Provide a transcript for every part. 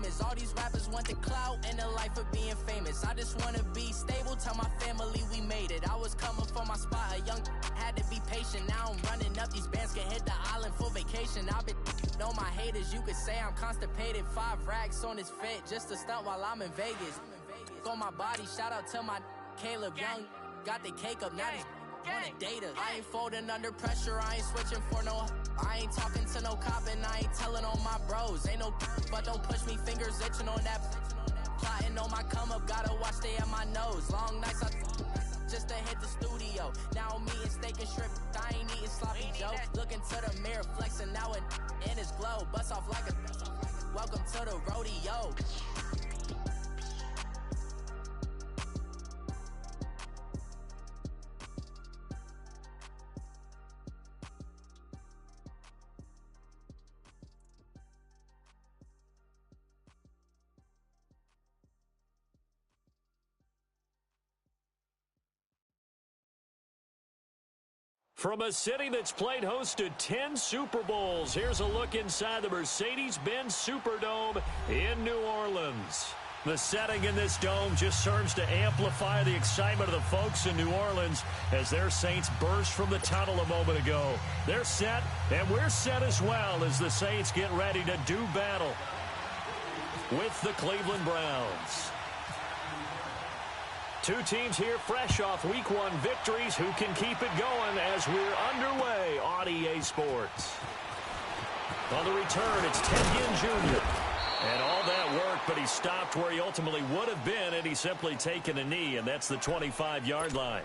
famous. All these rappers want the clout and the life of being famous. I just wanna be stable, tell my family we made it. I was coming for my spot, a young had to be patient. Now I'm running up, these bands can hit the island for vacation. I've been on my haters, you could say I'm constipated. 5 racks on his fit, just to stunt while I'm in Vegas. On my body, shout out to my Caleb Young. Got the cake up, now he's wanna date us. I ain't folding under pressure, I ain't switching for no. I ain't talking to no cop and I ain't telling on my bros. Ain't no but don't push me, fingers itching on that. Plotting on my come up, gotta watch stay at my nose. Long nights I just to hit the studio. Now I'm eating steak and shrimp, I ain't eating sloppy joe. Looking to the mirror, flexing now and in his glow. Bust off like a welcome to the rodeo. From a city that's played host to 10 Super Bowls, here's a look inside the Mercedes-Benz Superdome in New Orleans. The setting in this dome just serves to amplify the excitement of the folks in New Orleans as their Saints burst from the tunnel a moment ago. They're set, and we're set as well as the Saints get ready to do battle with the Cleveland Browns. Two teams here fresh off Week 1 victories. Who can keep it going as we're underway on EA Sports? On the return, it's Ted Ginn Jr. And all that work, but he stopped where he ultimately would have been, and he's simply taken a knee, and that's the 25-yard line.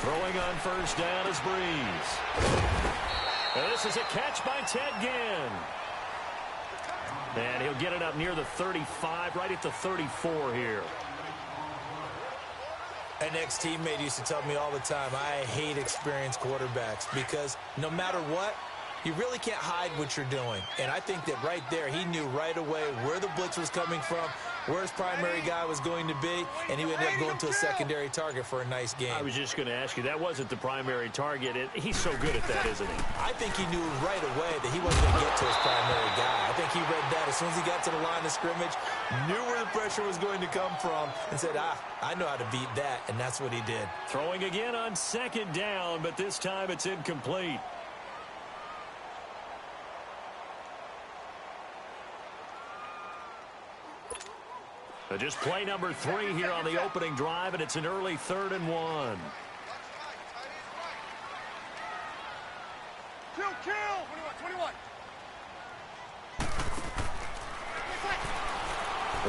Throwing on first down is Breeze. And this is a catch by Ted Ginn. And he'll get it up near the 35, right at the 34 here. An ex-teammate used to tell me all the time, I hate experienced quarterbacks because no matter what, you really can't hide what you're doing. And I think that right there, he knew right away where the blitz was coming from, where his primary guy was going to be, and he ended up going to a secondary target for a nice game. I was just going to ask you, that wasn't the primary target. He's so good at that, isn't he? I think he knew right away that he wasn't going to get to his primary guy. I think he read that as soon as he got to the line of scrimmage, knew where the pressure was going to come from, and said, I know how to beat that, and that's what he did. Throwing again on second down, but this time it's incomplete. Just play number 3 here on the opening drive, and it's an early 3rd and 1. Kill! 21.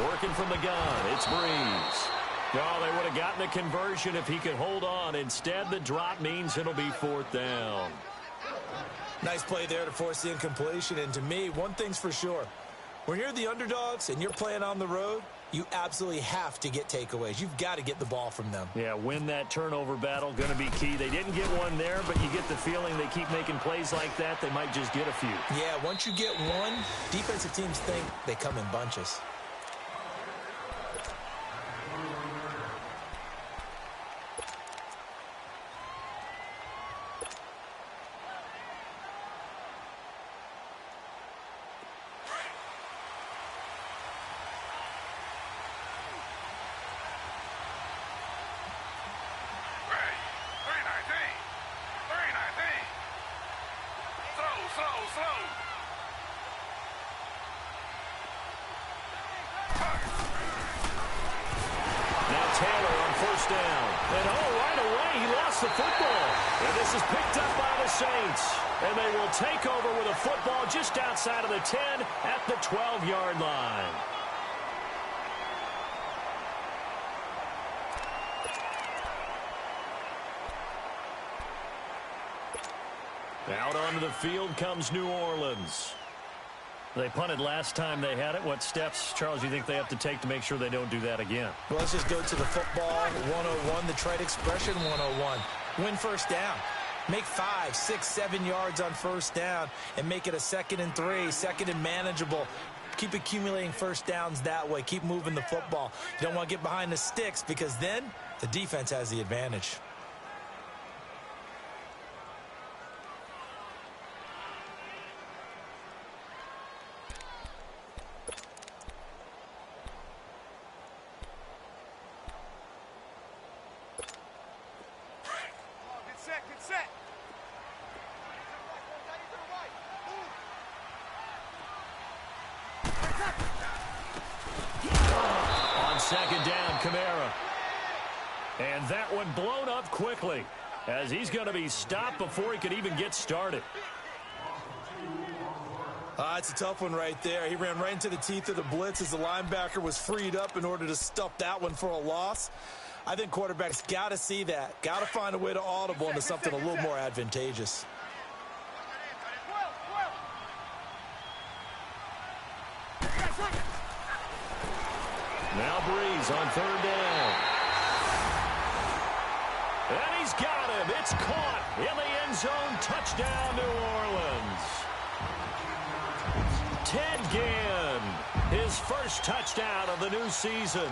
Working from the gun, it's Breeze. Oh, they would have gotten the conversion if he could hold on. Instead, the drop means it'll be 4th down. Nice play there to force the incompletion, and to me, one thing's for sure. When you're the underdogs and you're playing on the road, you absolutely have to get takeaways. You've got to get the ball from them. Yeah, win that turnover battle, going to be key. They didn't get one there, but you get the feeling they keep making plays like that, they might just get a few. Yeah, once you get one, defensive teams think they come in bunches. And they will take over with a football just outside of the 10 at the 12-yard line. Out onto the field comes New Orleans. They punted last time they had it. What steps, Charles, do you think they have to take to make sure they don't do that again? Well, let's just go to the football 101, the trite expression 101. Win first down. Make 5, 6, 7 yards on first down and make it a 2nd and 3, 2nd and manageable. Keep accumulating first downs that way. Keep moving the football. You don't want to get behind the sticks because then the defense has the advantage. Get set. On 2nd down, Kamara. And that one blown up quickly as he's going to be stopped before he could even get started. It's a tough one right there. He ran right into the teeth of the blitz as the linebacker was freed up in order to stuff that one for a loss. I think quarterbacks got to see that. Got to find a way to audible into something a little more advantageous. Now Breeze on 3rd down. And he's got him. It's caught in the end zone. Touchdown, New Orleans. Ted Ginn, his first touchdown of the new season.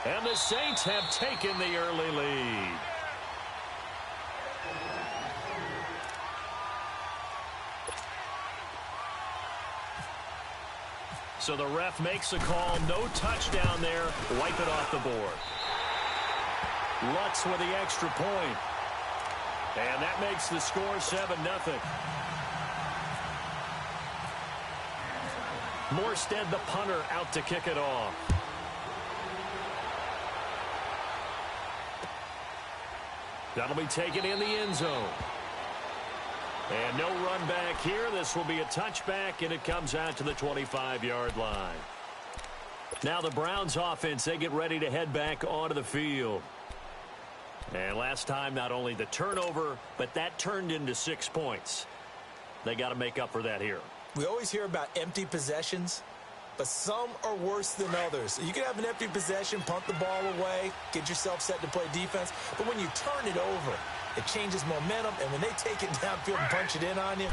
And the Saints have taken the early lead. So the ref makes a call. No touchdown there. Wipe it off the board. Lutz with the extra point. And that makes the score 7-0. Morstead, the punter, out to kick it off. That'll be taken in the end zone. And no run back here. This will be a touchback, and it comes out to the 25-yard line. Now the Browns offense, they get ready to head back onto the field. And last time, not only the turnover, but that turned into 6 points. They got to make up for that here. We always hear about empty possessions, but some are worse than others. You can have an empty possession, punt the ball away, get yourself set to play defense, but when you turn it over, it changes momentum, and when they take it downfield and punch it in on you,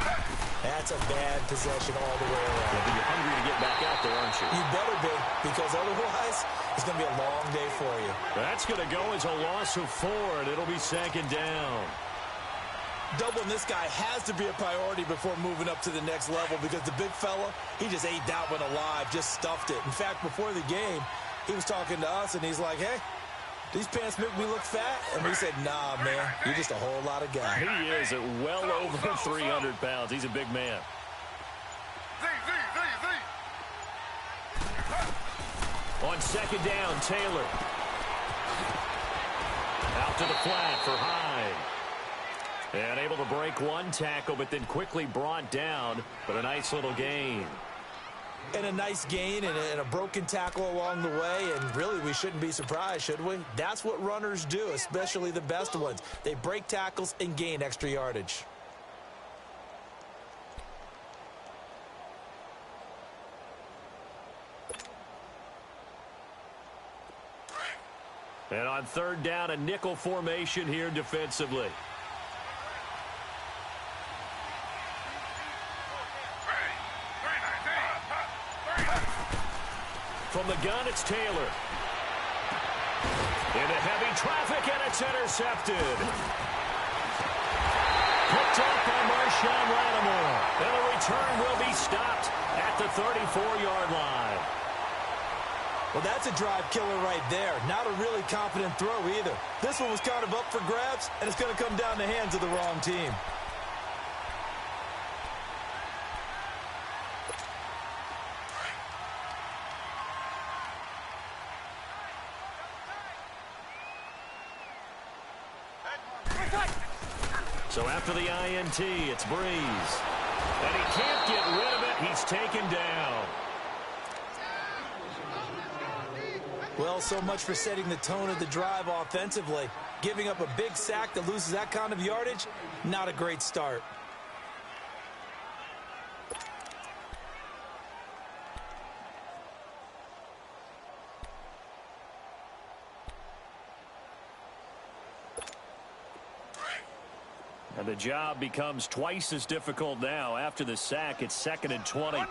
that's a bad possession all the way around. You'll be hungry to get back out there, aren't you? You better be, because otherwise, it's going to be a long day for you. That's going to go as a loss of 4, and it'll be 2nd down. Doubling this guy has to be a priority before moving up to the next level because the big fella, he just ate that one alive, just stuffed it. In fact, before the game, he was talking to us, and he's like, hey, these pants make me look fat? And we said, nah, man, you're just a whole lot of guy. He is at well over 300 pounds. He's a big man. On 2nd down, Taylor. Out to the flat for Hyde. And able to break one tackle, but then quickly brought down. But a nice little gain. And a nice gain and a broken tackle along the way. And really, we shouldn't be surprised, should we? That's what runners do, especially the best ones. They break tackles and gain extra yardage. And on 3rd down, a nickel formation here defensively. From the gun, it's Taylor. Into heavy traffic, and it's intercepted. Picked up by Marshawn Lattimore. And the return will be stopped at the 34-yard line. Well, that's a drive killer right there. Not a really confident throw either. This one was kind of up for grabs, and it's going to come down the hands of the wrong team. So after the INT, it's Breeze. And he can't get rid of it. He's taken down. Well, so much for setting the tone of the drive offensively. Giving up a big sack that loses that kind of yardage, not a great start. And the job becomes twice as difficult now. After the sack, it's 2nd and 20. On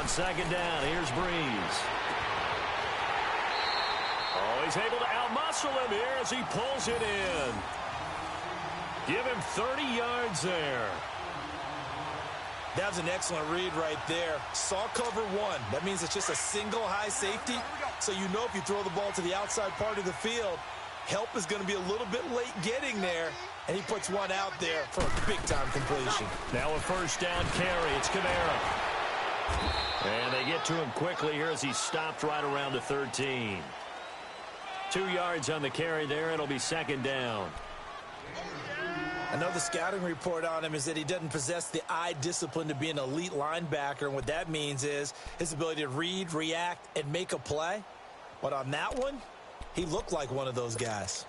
2nd down, here's Breeze. Oh, he's able to outmuscle him here as he pulls it in. Give him 30 yards there. That was an excellent read right there. Saw cover one. That means it's just a single high safety. So you know if you throw the ball to the outside part of the field, help is going to be a little bit late getting there. And he puts one out there for a big-time completion. Now a 1st down carry. It's Kamara. And they get to him quickly here as he's stopped right around the 13. 2 yards on the carry there. It'll be 2nd down. I know the scouting report on him is that he doesn't possess the eye discipline to be an elite linebacker. And what that means is his ability to read, react, and make a play. But on that one, he looked like one of those guys.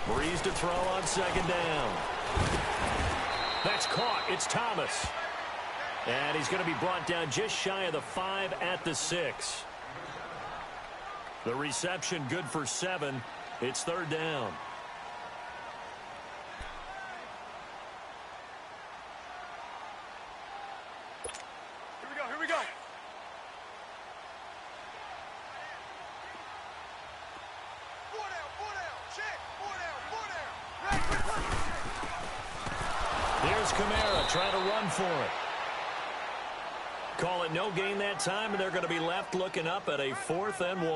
Breeze to throw on 2nd down. That's caught. It's Thomas. And he's going to be brought down just shy of the 5 at the 6. The reception good for 7. It's 3rd down. Here we go. Here's Kamara trying to run for it. Call it no gain that time, and they're going to be left looking up at a 4th and 1.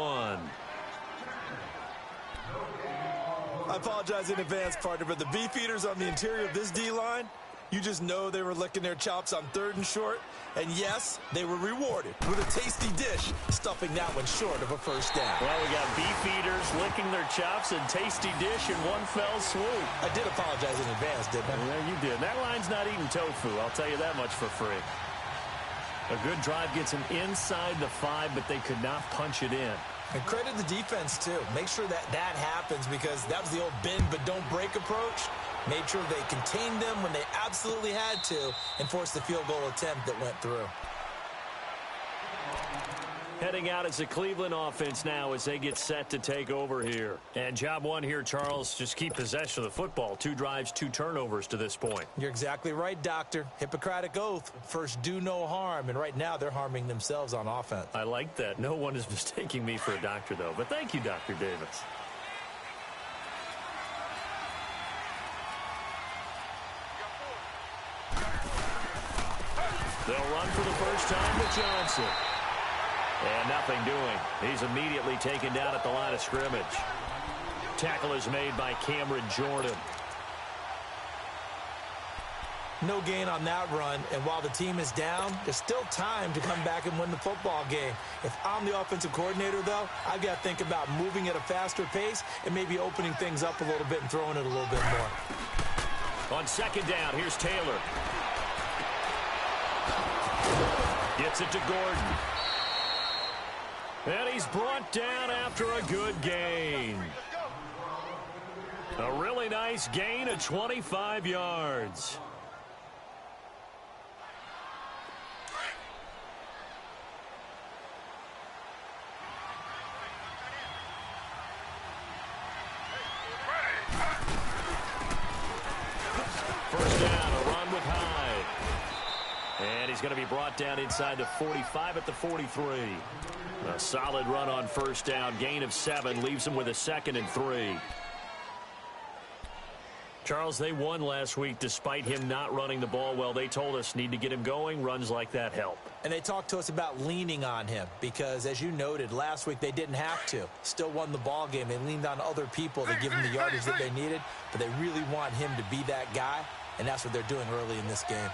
I apologize in advance, partner, but the beefeaters on the interior of this D-line, you just know they were licking their chops on 3rd and short. And yes, they were rewarded with a tasty dish, stuffing that one short of a 1st down. Well, we got beefeaters licking their chops and tasty dish in one fell swoop. I did apologize in advance, didn't I? Yeah, you did. That line's not eating tofu, I'll tell you that much for free. A good drive gets them inside the 5, but they could not punch it in. And credit the defense, too. Make sure that happens because that was the old bend but don't break approach. Made sure they contained them when they absolutely had to and forced the field goal attempt that went through. Heading out as the Cleveland offense now as they get set to take over here. And job one here, Charles, just keep possession of the football. 2 drives, 2 turnovers to this point. You're exactly right, Doctor. Hippocratic oath. First, do no harm. And right now, they're harming themselves on offense. I like that. No one is mistaking me for a doctor, though. But thank you, Dr. Davis. They'll run for the first time with Johnson. And nothing doing. He's immediately taken down at the line of scrimmage. Tackle is made by Cameron Jordan. No gain on that run, and while the team is down, there's still time to come back and win the football game. If I'm the offensive coordinator, though, I've got to think about moving at a faster pace and maybe opening things up a little bit and throwing it a little bit more. On 2nd down, here's Taylor. Gets it to Gordon. And he's brought down after a good gain. A really nice gain of 25 yards. First down, a run with Hyde. And he's going to be brought down inside the 45 at the 43. A solid run on first down. Gain of 7 leaves him with a 2nd and 3. Charles, they won last week despite him not running the ball well. They told us need to get him going. Runs like that help. And they talked to us about leaning on him because, as you noted, last week they didn't have to. Still won the ball game. They leaned on other people to give them the yardage that they needed, but they really want him to be that guy, and that's what they're doing early in this game.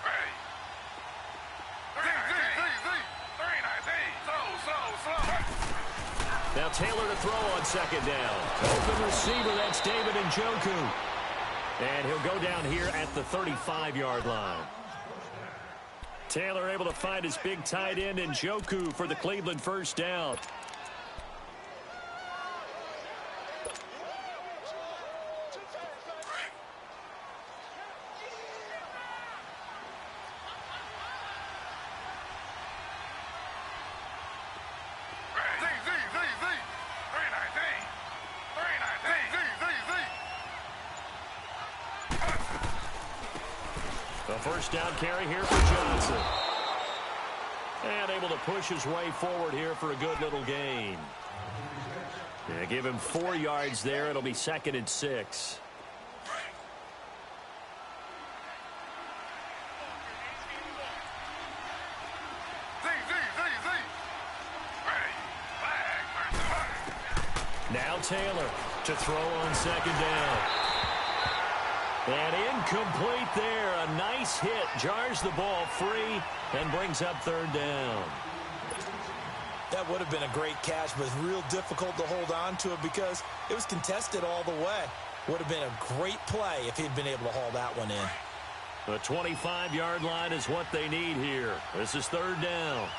Now Taylor to throw on 2nd down. Open receiver, that's David Njoku. And he'll go down here at the 35-yard line. Taylor able to find his big tight end Njoku for the Cleveland first down. A first down carry here for Johnson. And able to push his way forward here for a good little gain. Yeah, give him 4 yards there. It'll be 2nd and 6. Now Taylor to throw on 2nd down. And incomplete there. A nice hit. Jars the ball free and brings up 3rd down. That would have been a great catch, but it's real difficult to hold on to it because it was contested all the way. Would have been a great play if he'd been able to haul that one in. The 25-yard line is what they need here. This is 3rd down.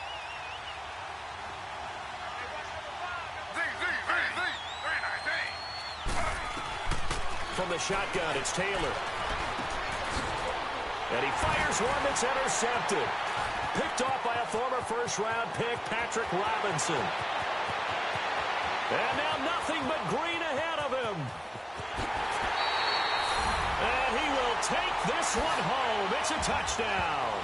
From the shotgun, it's Taylor. And he fires one that's intercepted. Picked off by a former first-round pick, Patrick Robinson. And now nothing but green ahead of him. And he will take this one home. It's a touchdown.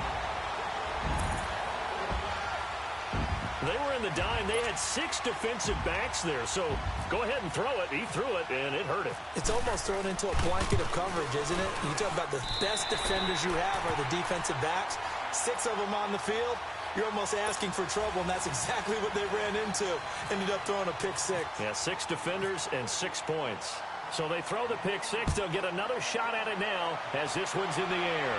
They were in the dime. They had 6 defensive backs there. So go ahead and throw it. He threw it, and it hurt him. It's almost thrown into a blanket of coverage, isn't it? You talk about the best defenders you have are the defensive backs. 6 of them on the field. You're almost asking for trouble, and that's exactly what they ran into. Ended up throwing a pick 6. Yeah, 6 defenders and 6 points. So they throw the pick 6. They'll get another shot at it now as this one's in the air.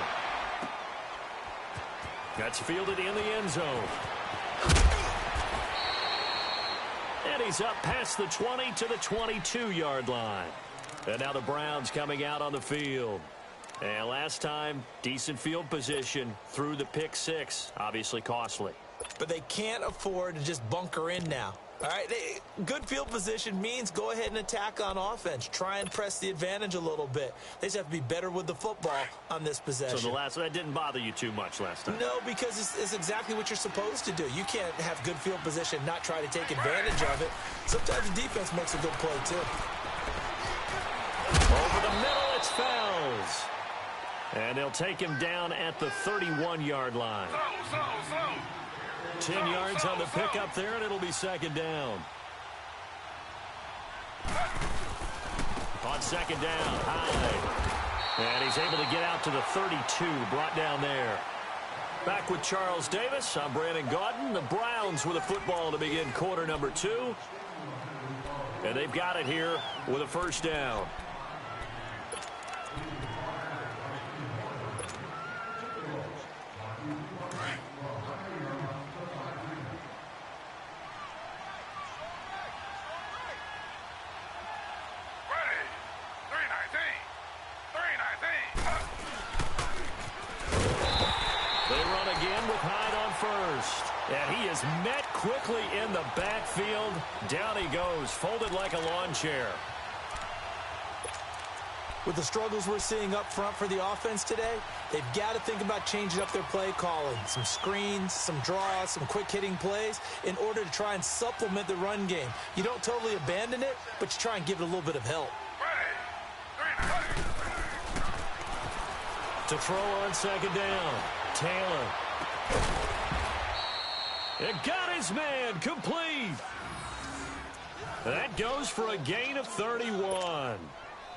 That's fielded in the end zone. And he's up past the 20 to the 22-yard line. And now the Browns coming out on the field. And last time, decent field position through the pick 6. Obviously costly. But they can't afford to just bunker in now. All right, good field position means go ahead and attack on offense. Try and press the advantage a little bit. They just have to be better with the football on this possession. So that didn't bother you too much last time? No, because it's exactly what you're supposed to do. You can't have good field position and not try to take advantage of it. Sometimes the defense makes a good play, too. Over the middle, it's Fells. And they'll take him down at the 31-yard line. 10 yards on the pickup there, and it'll be 2nd down. On 2nd down, high. And he's able to get out to the 32, brought down there. Back with Charles Davis, I'm Brandon Gaudin. The Browns with a football to begin quarter number 2. And they've got it here with a first down. And he is met quickly in the backfield. Down he goes, folded like a lawn chair. With the struggles we're seeing up front for the offense today, they've got to think about changing up their play calling. Some screens, some draws, some quick-hitting plays in order to try and supplement the run game. You don't totally abandon it, but you try and give it a little bit of help. To throw on 2nd down, Taylor. It got his man complete. That goes for a gain of 31.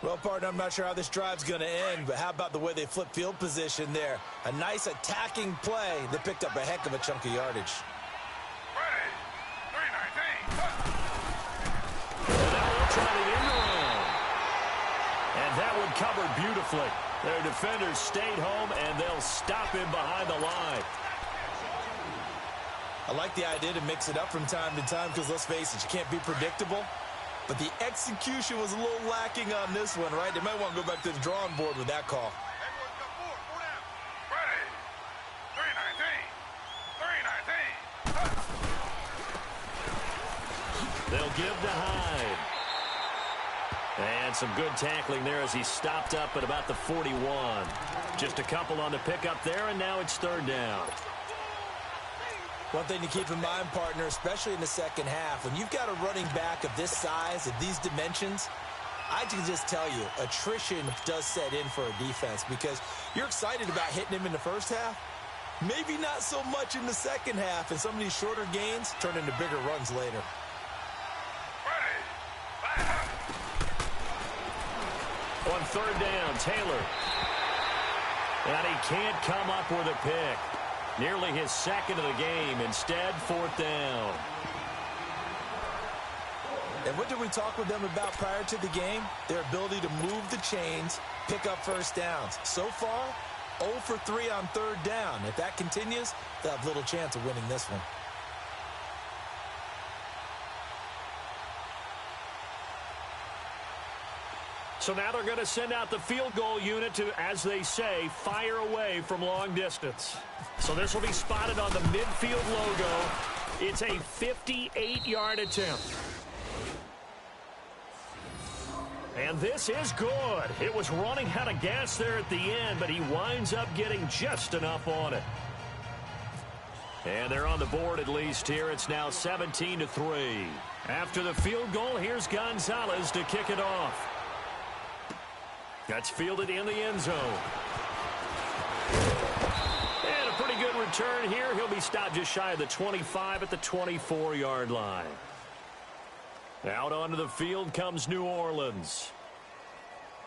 Well, partner, I'm not sure how this drive's going to end, but how about the way they flip field position there? A nice attacking play that picked up a heck of a chunk of yardage. And now they'll try the end around. And that one covered beautifully. Their defenders stayed home, and they'll stop him behind the line. I like the idea to mix it up from time to time because, let's face it, you can't be predictable. But the execution was a little lacking on this one, right? They might want to go back to the drawing board with that call. They'll give to Hyde. And some good tackling there as he stopped up at about the 41. Just a couple on the pickup there, and now it's 3rd down. One thing to keep in mind, partner, especially in the second half, when you've got a running back of this size, of these dimensions, I can just tell you, attrition does set in for a defense because you're excited about hitting him in the first half. Maybe not so much in the second half, and some of these shorter gains turn into bigger runs later. On third down, Taylor. And he can't come up with a pick. Nearly his second of the game. Instead, fourth down. And what did we talk with them about prior to the game? Their ability to move the chains, pick up first downs. So far, 0 for 3 on third down. If that continues, they'll have little chance of winning this one. So now they're going to send out the field goal unit to, as they say, fire away from long distance. So this will be spotted on the midfield logo. It's a 58-yard attempt. And this is good. It was running out of gas there at the end, but he winds up getting just enough on it. And they're on the board at least here. It's now 17-3. After the field goal, here's Gonzalez to kick it off. That's fielded in the end zone. And a pretty good return here. He'll be stopped just shy of the 25 at the 24-yard line. Out onto the field comes New Orleans.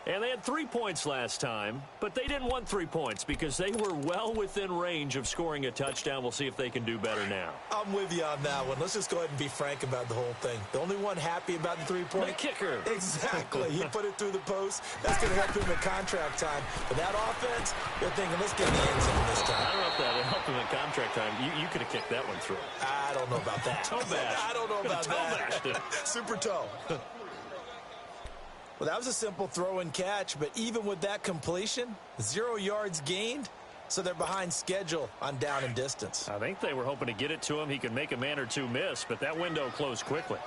And they had 3 points last time, but they didn't want 3 points because they were well within range of scoring a touchdown. We'll see if they can do better now. I'm with you on that one. Let's just go ahead and be frank about the whole thing. The only one happy about the 3-point? The kicker. Exactly. He put it through the post. That's going to help him in contract time. But that offense, they're thinking, let's get in the end zone this time. I don't know if that helped him in contract time. You could have kicked that one through. I don't know about that. Toe bash. I don't know about that. Toe bashed. Super toe. Well, that was a simple throw and catch, but even with that completion, 0 yards gained, so they're behind schedule on down and distance. I think they were hoping to get it to him. He could make a man or two miss, but that window closed quickly.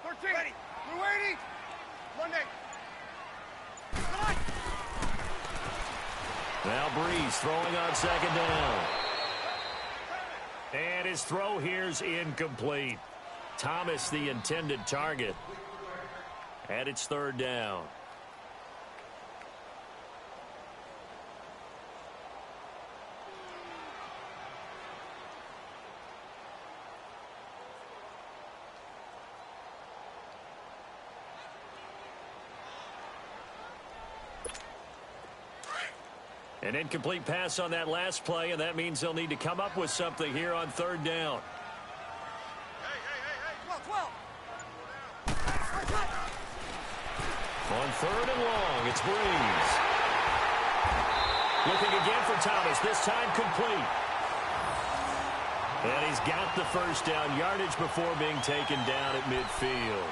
13. Ready. We're waiting. Monday. Now Breeze throwing on second down. And his throw here's incomplete. Thomas the intended target. And it's third down. An incomplete pass on that last play, and that means they'll need to come up with something here on third down. On third and long, it's Breeze. Looking again for Thomas, this time complete. And he's got the first down, yardage before being taken down at midfield.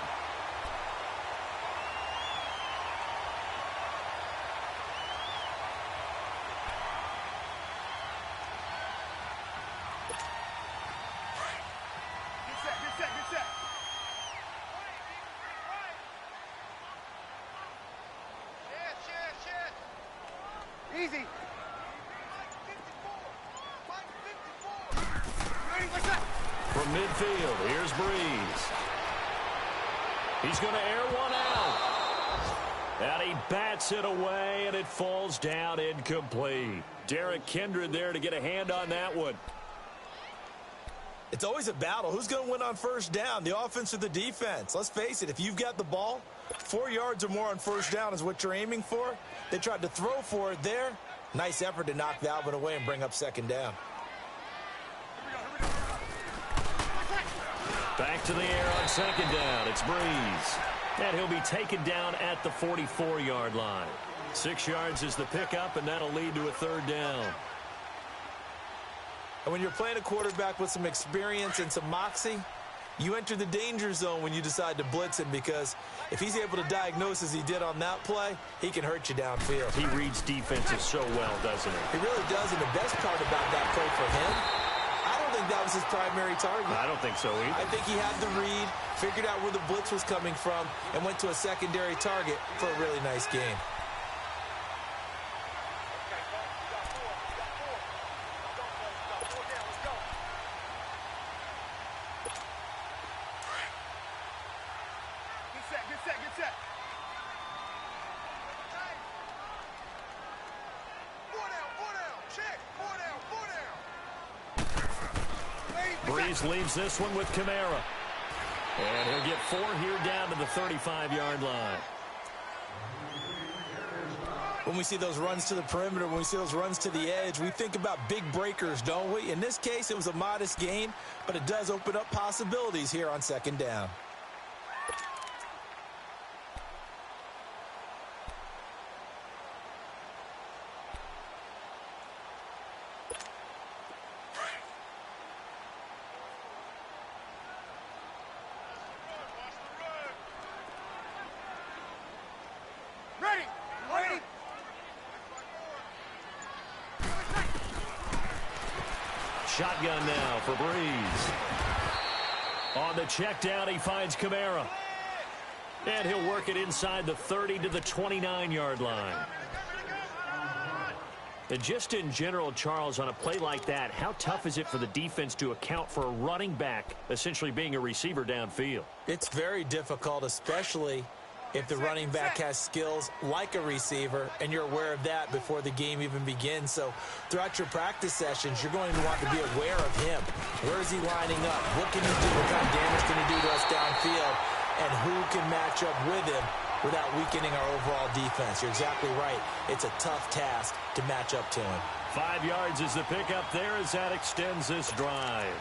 Easy. From midfield, here's Breeze. He's going to air one out. And he bats it away, and it falls down incomplete. Derek Kindred there to get a hand on that one. It's always a battle. Who's going to win on first down, the offense or the defense? Let's face it, if you've got the ball, 4 yards or more on first down is what you're aiming for. They tried to throw for it there. Nice effort to knock that one away and bring up second down. Back to the air on second down. It's Breeze. And he'll be taken down at the 44-yard line. 6 yards is the pickup, and that'll lead to a third down. And when you're playing a quarterback with some experience and some moxie, you enter the danger zone when you decide to blitz him, because if he's able to diagnose as he did on that play, he can hurt you downfield. He reads defenses so well, doesn't he? He really does, and the best part about that play for him, I don't think that was his primary target. I don't think so either. I think he had the read, figured out where the blitz was coming from, and went to a secondary target for a really nice game. Get set, get set. Four down. Check. Four down. Breeze leaves this one with Kamara. And he'll get 4 here down to the 35-yard line. When we see those runs to the perimeter, when we see those runs to the edge, we think about big breakers, don't we? In this case, it was a modest gain, but it does open up possibilities here on second down. Ready. Shotgun now for Breeze. On the check down, he finds Kamara. And he'll work it inside the 30 to the 29-yard line. And just in general, Charles, on a play like that, how tough is it for the defense to account for a running back essentially being a receiver downfield? It's very difficult, especially if the running back has skills like a receiver, and you're aware of that before the game even begins. So throughout your practice sessions, you're going to want to be aware of him. Where is he lining up? What can he do? What kind of damage can he do to us downfield? And who can match up with him without weakening our overall defense? You're exactly right. It's a tough task to match up to him. 5 yards is the pickup there as that extends this drive.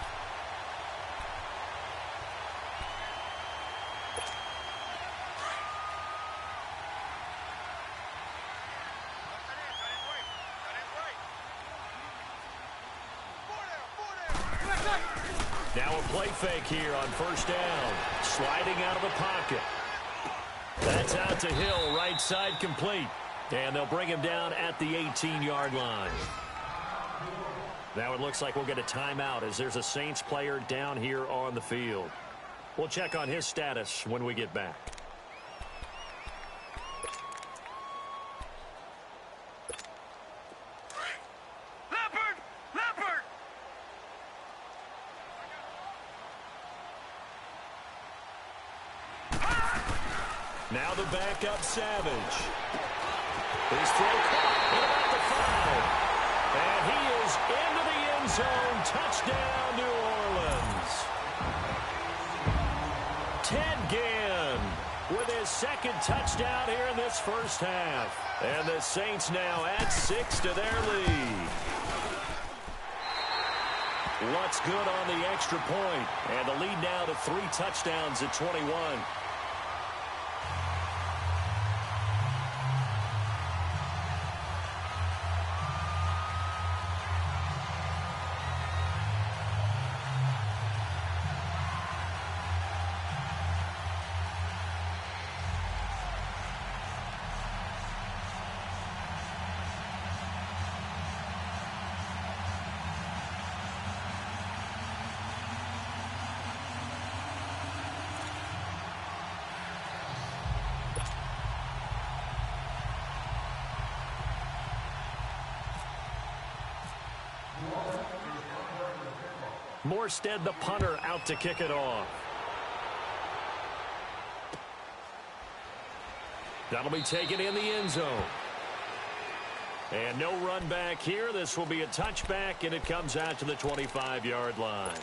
Now a play fake here on first down. Sliding out of the pocket. That's out to Hill, right side complete. And they'll bring him down at the 18-yard line. Now it looks like we'll get a timeout as there's a Saints player down here on the field. We'll check on his status when we get back. Now the backup Savage. His throw caught at about the 5. And he is into the end zone. Touchdown, New Orleans. Ted Ginn with his second touchdown here in this first half. And the Saints now add 6 to their lead. What's good on the extra point? And the lead now to 3 touchdowns at 21. Morstead, the punter, out to kick it off. That'll be taken in the end zone. And no run back here. This will be a touchback, and it comes out to the 25-yard line.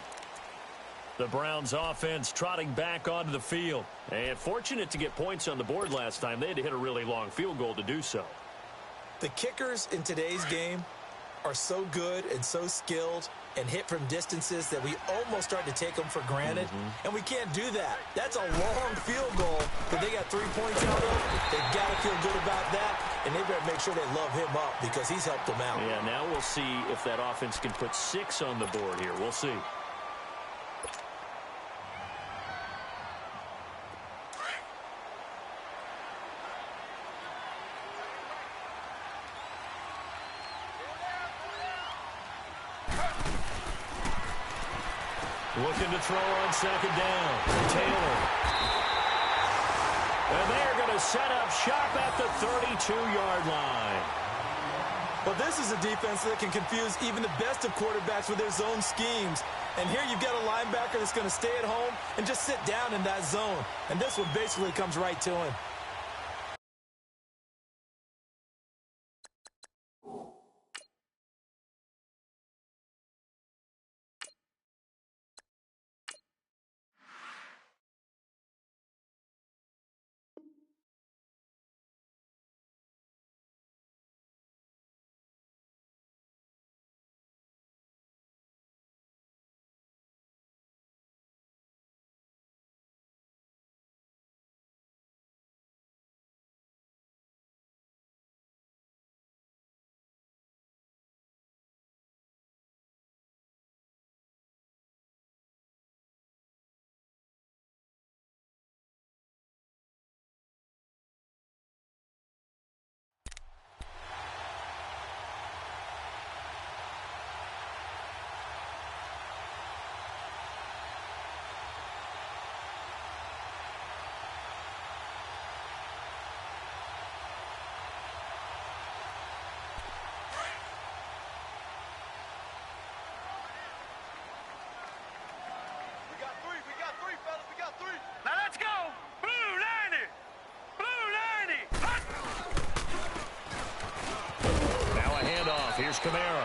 The Browns offense trotting back onto the field. And fortunate to get points on the board last time. They had to hit a really long field goal to do so. The kickers in today's game are so good and so skilled and hit from distances that we almost start to take them for granted. And we can't do that. That's a long field goal that they got 3 points out of. They've got to feel good about that, and they better make sure they love him up because he's helped them out. Yeah, now we'll see if that offense can put 6 on the board here. We'll see. Looking to throw on second down. Taylor. And they're going to set up shop at the 32-yard line. Well, this is a defense that can confuse even the best of quarterbacks with their zone schemes. And here you've got a linebacker that's going to stay at home and just sit down in that zone. And this one basically comes right to him. Here's Kamara.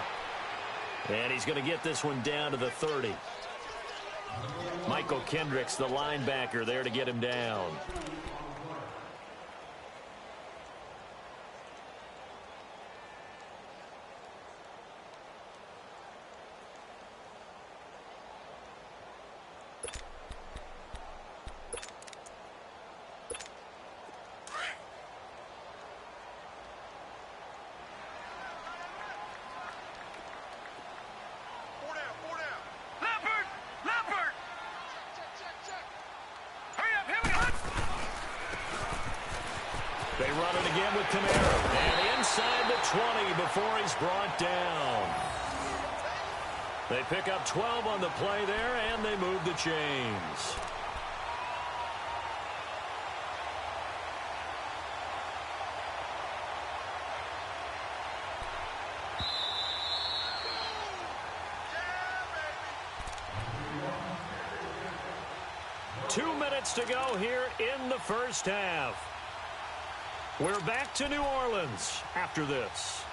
And he's going to get this one down to the 30. Michael Kendricks, the linebacker, there to get him down. They run it again with Kamara. And inside the 20 before he's brought down. They pick up 12 on the play there, and they move the chains. Two minutes to go here in the first half. We're back to New Orleans after this.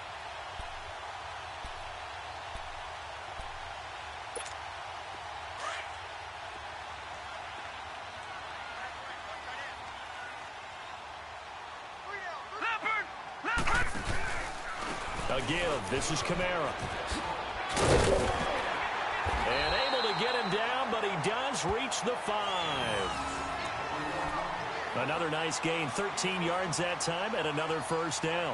A give. This is Kamara. And able to get him down, but he does reach the 5. Another nice gain, 13 yards that time, and another first down.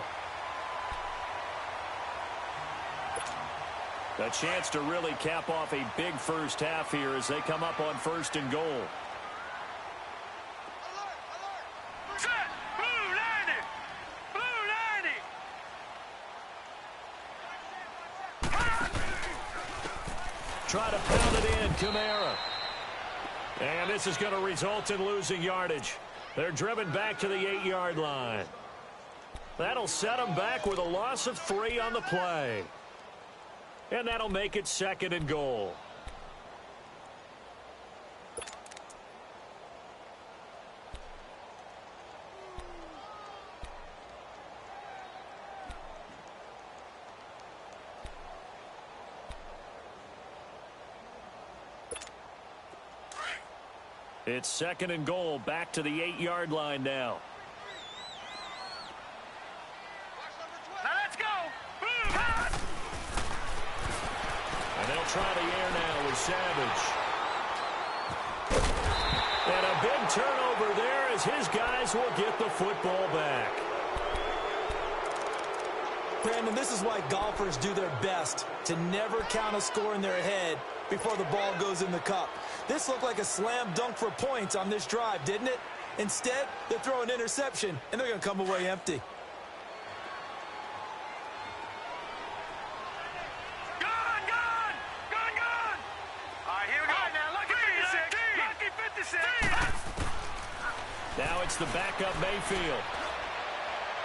A chance to really cap off a big first half here as they come up on 1st and goal. Set! Blue 90! Blue 90! Try to pound it in, Kamara. And this is going to result in losing yardage. They're driven back to the 8-yard line. That'll set them back with a loss of 3 on the play. And that'll make it 2nd and goal. It's 2nd and goal, back to the 8-yard line now. Now let's go! And they'll try the air now with Savage. And a big turnover there as his guys will get the football back. Brandon, this is why golfers do their best to never count a score in their head before the ball goes in the cup. This looked like a slam dunk for points on this drive, didn't it? Instead, they throw an interception, and they're going to come away empty. Gone! All right, here we go. All right, now, lucky 56. Now it's the backup Mayfield.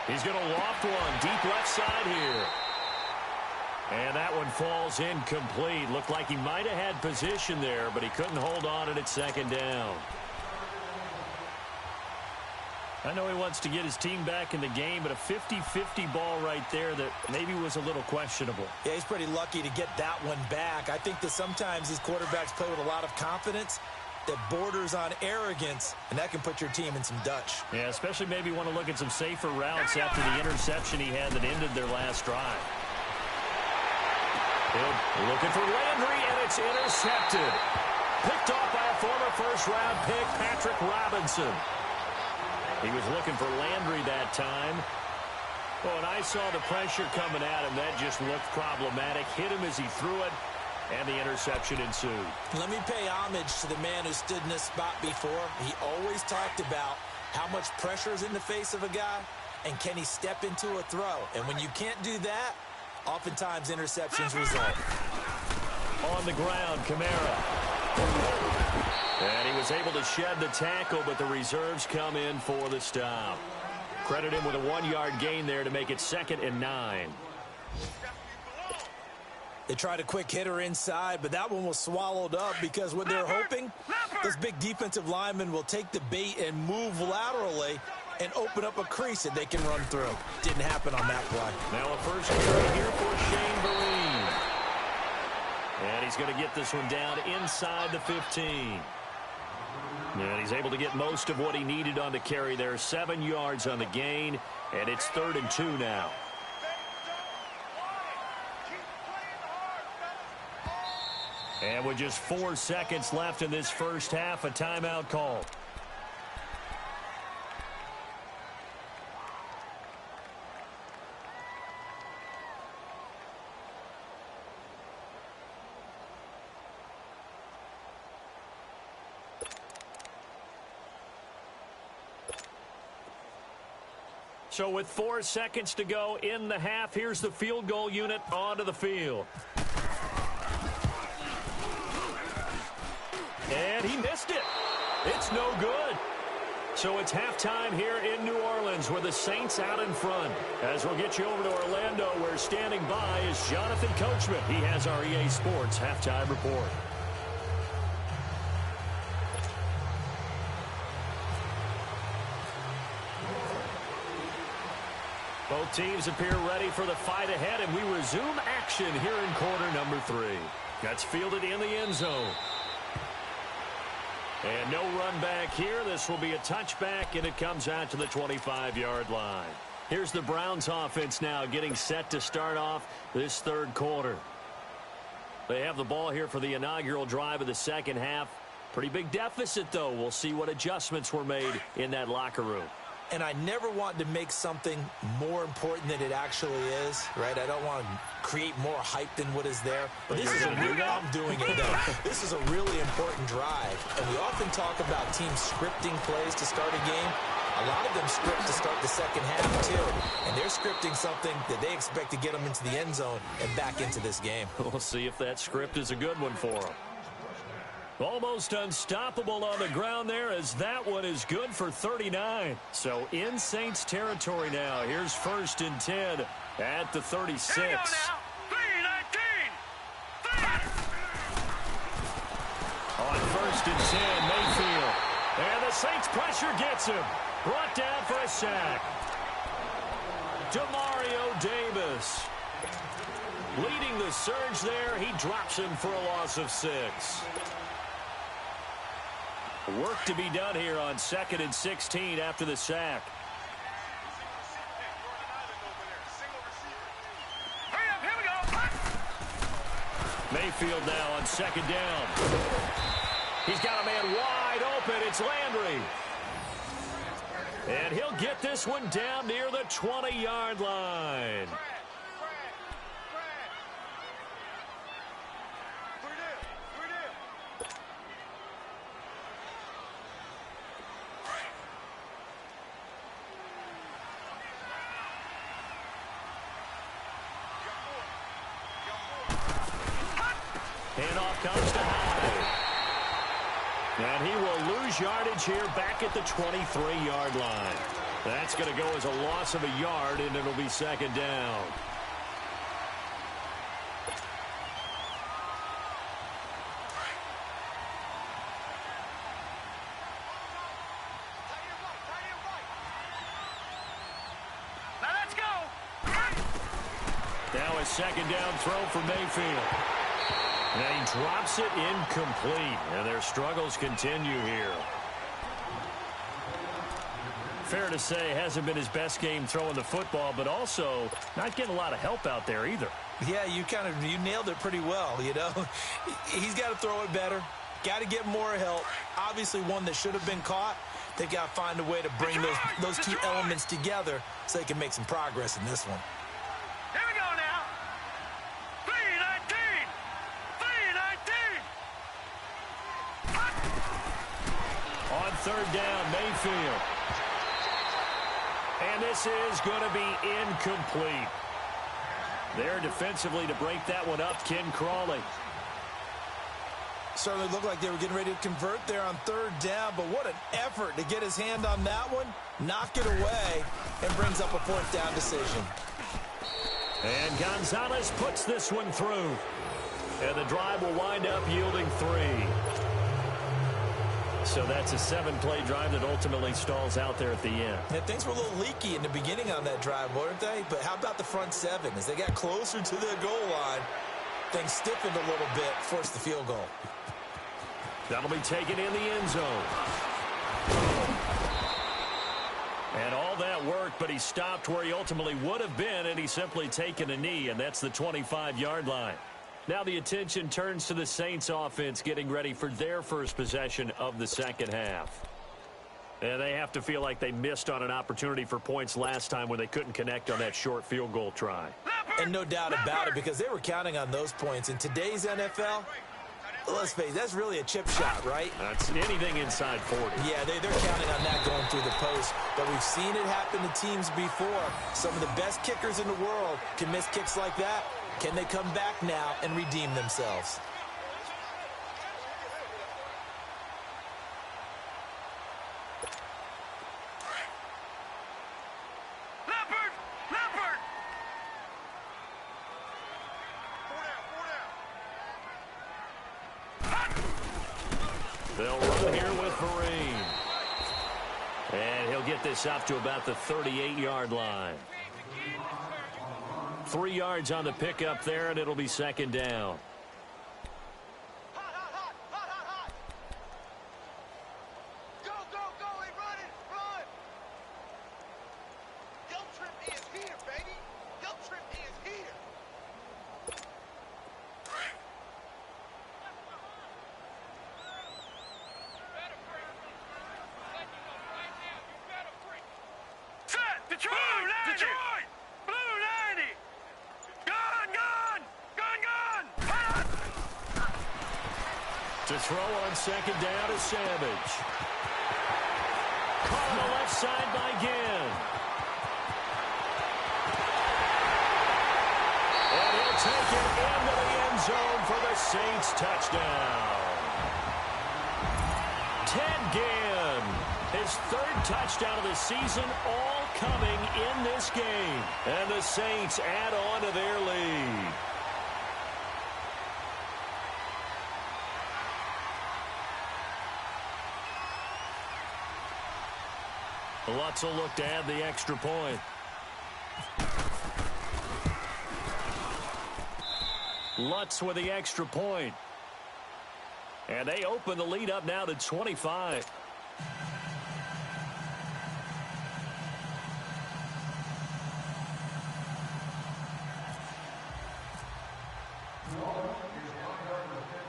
He's going to loft one deep left side here. And that one falls incomplete. Looked like he might have had position there, but he couldn't hold on at second down. I know he wants to get his team back in the game, but a 50-50 ball right there that maybe was a little questionable. Yeah, he's pretty lucky to get that one back. I think that sometimes these quarterbacks play with a lot of confidence that borders on arrogance, and that can put your team in some Dutch. Yeah, especially maybe want to look at some safer routes after the interception he had that ended their last drive. Hill looking for Landry, and it's intercepted. Picked off by a former first-round pick, Patrick Robinson. He was looking for Landry that time. Oh, and I saw the pressure coming at him. That just looked problematic. Hit him as he threw it, and the interception ensued. Let me pay homage to the man who stood in this spot before. He always talked about how much pressure is in the face of a guy, and can he step into a throw. And when you can't do that, oftentimes interceptions result. On the ground, Kamara. And he was able to shed the tackle, but the reserves come in for the stop. Credit him with a 1-yard gain there to make it 2nd and 9. They tried a quick hitter inside, but that one was swallowed up because what they're hoping, those big defensive linemen will take the bait and move laterally and open up a crease that they can run through. Didn't happen on that play. Now a first carry here for Shane Vereen. And he's going to get this one down inside the 15. And he's able to get most of what he needed on the carry there. 7 yards on the gain, and it's 3rd and 2 now. And with just 4 seconds left in this first half, a timeout call. So with 4 seconds to go in the half, here's the field goal unit onto the field. And he missed it. It's no good. So it's halftime here in New Orleans with the Saints out in front. As we'll get you over to Orlando, where standing by is Jonathan Coachman. He has our EA Sports halftime report. Both teams appear ready for the fight ahead, and we resume action here in quarter number 3. That's fielded in the end zone. And no run back here. This will be a touchback, and it comes out to the 25-yard line. Here's the Browns offense now getting set to start off this 3rd quarter. They have the ball here for the inaugural drive of the second half. Pretty big deficit, though. We'll see what adjustments were made in that locker room. And I never want to make something more important than it actually is, right? I don't want to create more hype than what is there. But this is a really, I'm doing it though. This is a really important drive. And we often talk about teams scripting plays to start a game. A lot of them script to start the second half too. And they're scripting something that they expect to get them into the end zone and back into this game. We'll see if that script is a good one for them. Almost unstoppable on the ground there, as that one is good for 39. So in Saints territory now. Here's 1st and 10 at the 36. Here we go now. 3-19. On 1st and 10, Mayfield. And the Saints pressure gets him. Brought down for a sack. Demario Davis. Leading the surge there. He drops him for a loss of 6. Work to be done here on 2nd and 16 after the sack. Hurry up, here we go. Mayfield now on 2nd down. He's got a man wide open. It's Landry. And he'll get this one down near the 20-yard line. Handoff comes to Howard. And he will lose yardage here back at the 23-yard line. That's going to go as a loss of a yard, and it'll be 2nd down. a second down throw for Mayfield. And he drops it incomplete. And their struggles continue here. Fair to say, hasn't been his best game throwing the football, but also not getting a lot of help out there either. Yeah, you nailed it pretty well, you know. He's got to throw it better. Got to get more help. Obviously one that should have been caught. They've got to find a way to bring those two elements together so they can make some progress in this one. Here we go now. 3-19. 3-19. On third down, Mayfield. And this is going to be incomplete. There defensively to break that one up, Ken Crawley. Certainly looked like they were getting ready to convert there on third down, but what an effort to get his hand on that one, knock it away, and brings up a fourth down decision. And Gonzalez puts this one through. And the drive will wind up yielding 3. So that's a 7-play drive that ultimately stalls out there at the end. And things were a little leaky in the beginning on that drive, weren't they? But how about the front 7? As they got closer to the goal line, things stiffened a little bit, forced the field goal. That'll be taken in the end zone. And all that work, but he stopped where he ultimately would have been, and he's simply taken a knee, and that's the 25-yard line. Now the attention turns to the Saints offense getting ready for their first possession of the second half. And they have to feel like they missed on an opportunity for points last time when they couldn't connect on that short field goal try. And no doubt about it, because they were counting on those points. In today's NFL, let's face it, that's really a chip shot, right? That's anything inside 40. Yeah, they're counting on that going through the post. But we've seen it happen to teams before. Some of the best kickers in the world can miss kicks like that. Can they come back now and redeem themselves? Leopard! They'll run here with Vereen. And he'll get this up to about the 38-yard line. 3 yards on the pickup there, and it'll be second down. Go, run it, run! Guilt trip is here, baby! Guilt trip is here! Set! Detroit! Blue 90! Gone! To throw on second down is Savage. Caught on the left side by Ginn. And he'll take it into the end zone for the Saints touchdown. Ted Ginn, his 3rd touchdown of the season, all coming in this game. And the Saints add on to their lead. Lutz will look to add the extra point. Lutz with the extra point. And they open the lead up now to 25.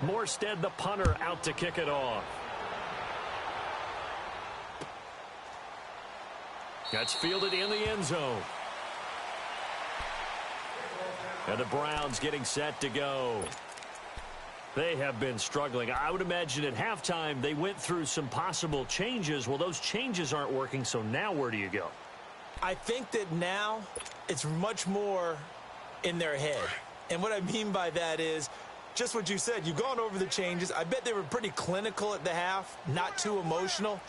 Morstead, the punter, out to kick it off. That's fielded in the end zone. And the Browns getting set to go. They have been struggling. I would imagine at halftime they went through some possible changes. Well, those changes aren't working, so now where do you go? I think that now it's much more in their head. And what I mean by that is just what you said. You've gone over the changes. I bet they were pretty clinical at the half, not too emotional.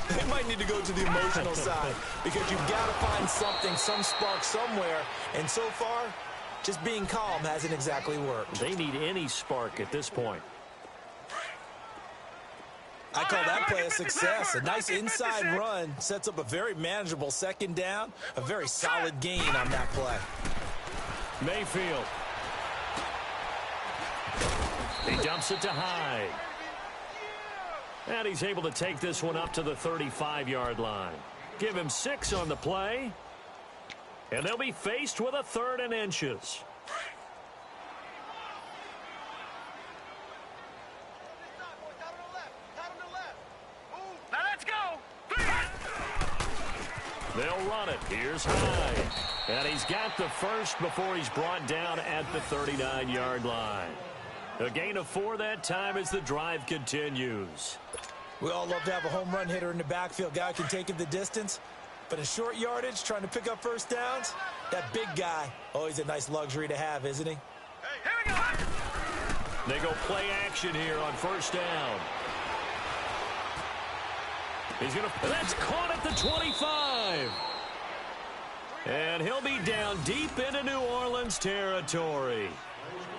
They might need to go to the emotional side because you've got to find something, some spark somewhere. And so far, just being calm hasn't exactly worked. They need any spark at this point. I call that play a success. A nice inside run sets up a very manageable second down. A very solid gain on that play. Mayfield. He dumps it to Hyde. And he's able to take this one up to the 35-yard line. Give him 6 on the play. And they'll be faced with a 3rd and inches. Now let's go. They'll run it. Here's Hyde. And he's got the first before he's brought down at the 39-yard line. A gain of 4 that time as the drive continues. We all love to have a home run hitter in the backfield. Guy can take it the distance. But in short yardage, trying to pick up first downs, that big guy, always a nice luxury to have, isn't he? Here we go. They go play action here on first down. He's going to... That's caught at the 25. And he'll be down deep into New Orleans territory.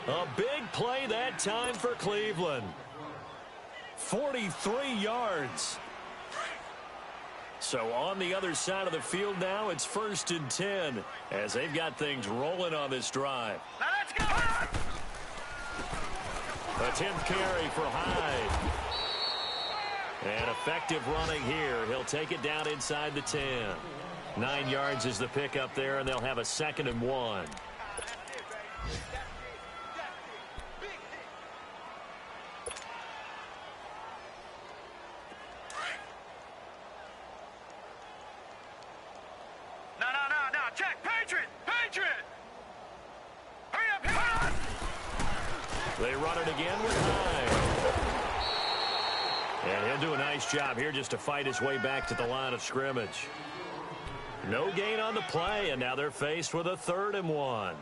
A big play that time for Cleveland. 43 yards. So on the other side of the field now, it's 1st and 10 as they've got things rolling on this drive. Now let's go. A 10th carry for Hyde. And effective running here. He'll take it down inside the 10. 9 yards is the pickup there, and they'll have a 2nd and 1. No. Check. Patriot. Hurry up. They run it again with Hyde. And he'll do a nice job here just to fight his way back to the line of scrimmage. No gain on the play, and now they're faced with a 3rd and 1.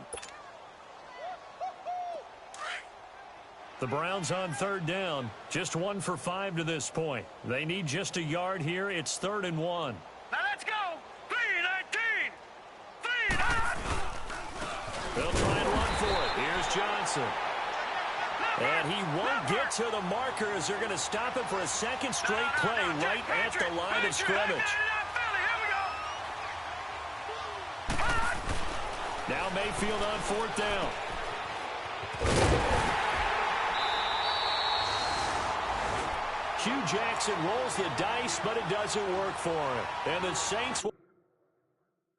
The Browns on 3rd down. Just 1 for 5 to this point. They need just a yard here. It's 3rd and 1. Now let's go. 3-19. They'll try and run for it. Here's Johnson. And he won't get to the marker as they're going to stop him for a 2nd straight play right at the line of scrimmage. Now Mayfield on 4th down. Hugh Jackson rolls the dice, but it doesn't work for him. And the Saints will